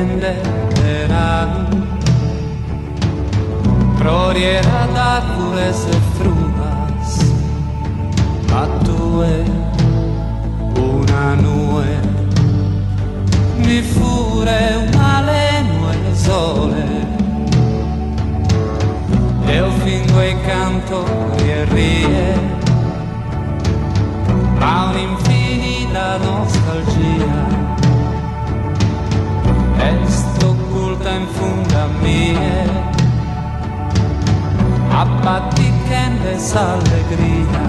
entenderán. Proriera d'árvores de frutas, a tu una nube, mi fure una lengua e sole. Eu fingo e canto e rie, ma un'infinita nostalgia est occulta in funda mie, abbaticende s'allegria,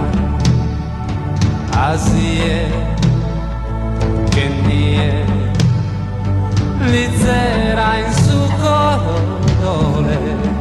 asie che nie, lizera in su coro dole.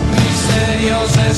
Misterioso e